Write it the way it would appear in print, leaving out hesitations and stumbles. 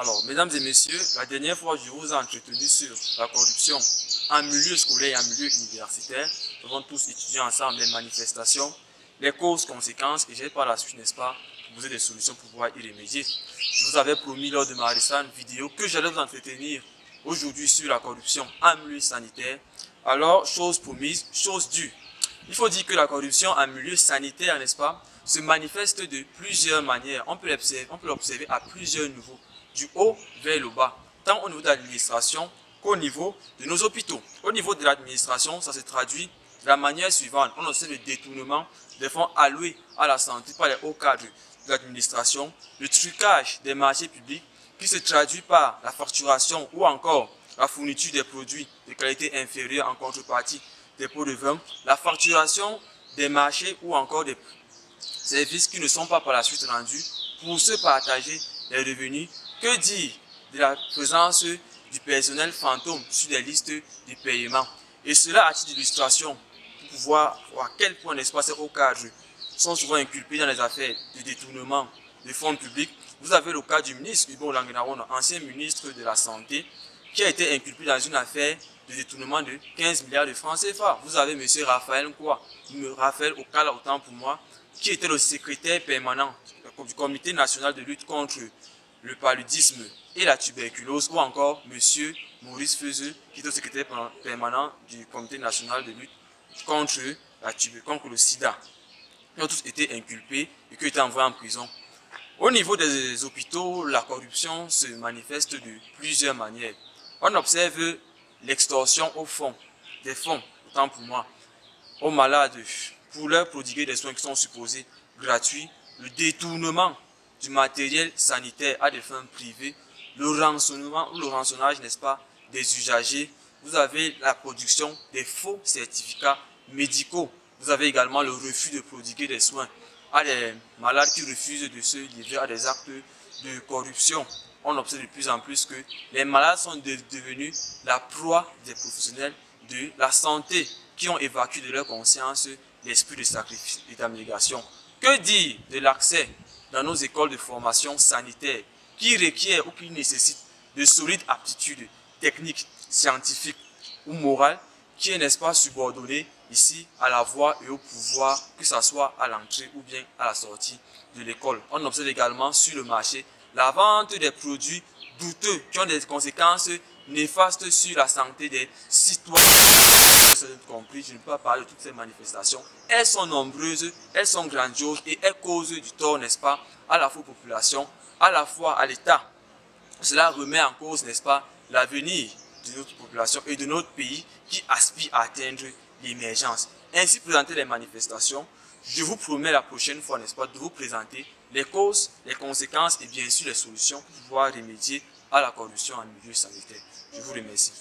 Alors, mesdames et messieurs, la dernière fois, je vous ai entretenu sur la corruption en milieu scolaire et en milieu universitaire. Nous avons tous étudié ensemble les manifestations, les causes, conséquences, et j'ai par la suite, n'est-ce pas, proposé des solutions pour pouvoir y remédier. Je vous avais promis lors de ma récente vidéo que j'allais vous entretenir aujourd'hui sur la corruption en milieu sanitaire. Alors, chose promise, chose due. Il faut dire que la corruption en milieu sanitaire, n'est-ce pas, se manifeste de plusieurs manières. On peut l'observer à plusieurs niveaux, du haut vers le bas, tant au niveau de l'administration qu'au niveau de nos hôpitaux. Au niveau de l'administration, ça se traduit de la manière suivante. On observe le détournement des fonds alloués à la santé par les hauts cadres de l'administration, le trucage des marchés publics qui se traduit par la facturation ou encore la fourniture des produits de qualité inférieure en contrepartie des pots de vin, la facturation des marchés ou encore des services qui ne sont pas par la suite rendus pour se partager les revenus. Que dire de la présence du personnel fantôme sur des listes de paiement? Et cela à titre d'illustration pour pouvoir voir à quel point, n'est-ce pas, ces hauts cadres sont souvent inculpés dans les affaires de détournement de fonds publics. Vous avez le cas du ministre Hugo Langenarone, ancien ministre de la Santé, qui a été inculpé dans une affaire de détournement de 15 milliards de francs CFA. Vous avez M. Raphaël Okala, autant pour moi, qui était le secrétaire permanent du Comité national de lutte contre le paludisme et la tuberculose, ou encore M. Maurice Feuzeux, qui est le secrétaire permanent du Comité national de lutte contre le sida. Ils ont tous été inculpés et qui ont été envoyés en prison. Au niveau des hôpitaux, la corruption se manifeste de plusieurs manières. On observe l'extorsion des fonds, autant pour moi, aux malades pour leur prodiguer des soins qui sont supposés gratuits, le détournement du matériel sanitaire à des fins privées, le rançonnement ou le rançonnage, n'est-ce pas, des usagers. Vous avez la production des faux certificats médicaux. Vous avez également le refus de prodiguer des soins à des malades qui refusent de se livrer à des actes de corruption. On observe de plus en plus que les malades sont devenus la proie des professionnels de la santé qui ont évacué de leur conscience l'esprit de sacrifice et d'abnégation. Que dire de l'accès dans nos écoles de formation sanitaire qui requiert ou qui nécessite de solides aptitudes techniques, scientifiques ou morales qui est, n'est-ce pas, subordonné ici à la voix et au pouvoir, que ce soit à l'entrée ou bien à la sortie de l'école. On observe également sur le marché la vente des produits douteux qui ont des conséquences néfastes sur la santé des citoyens. Compris, je ne peux pas parler de toutes ces manifestations. Elles sont nombreuses, elles sont grandioses et elles causent du tort, n'est-ce pas, à la fois aux populations, à la fois à l'État. Cela remet en cause, n'est-ce pas, l'avenir de notre population et de notre pays qui aspire à atteindre l'émergence. Ainsi présenter les manifestations, je vous promets la prochaine fois, n'est-ce pas, de vous présenter les causes, les conséquences et bien sûr les solutions pour pouvoir remédier à la corruption en milieu sanitaire. Je vous remercie.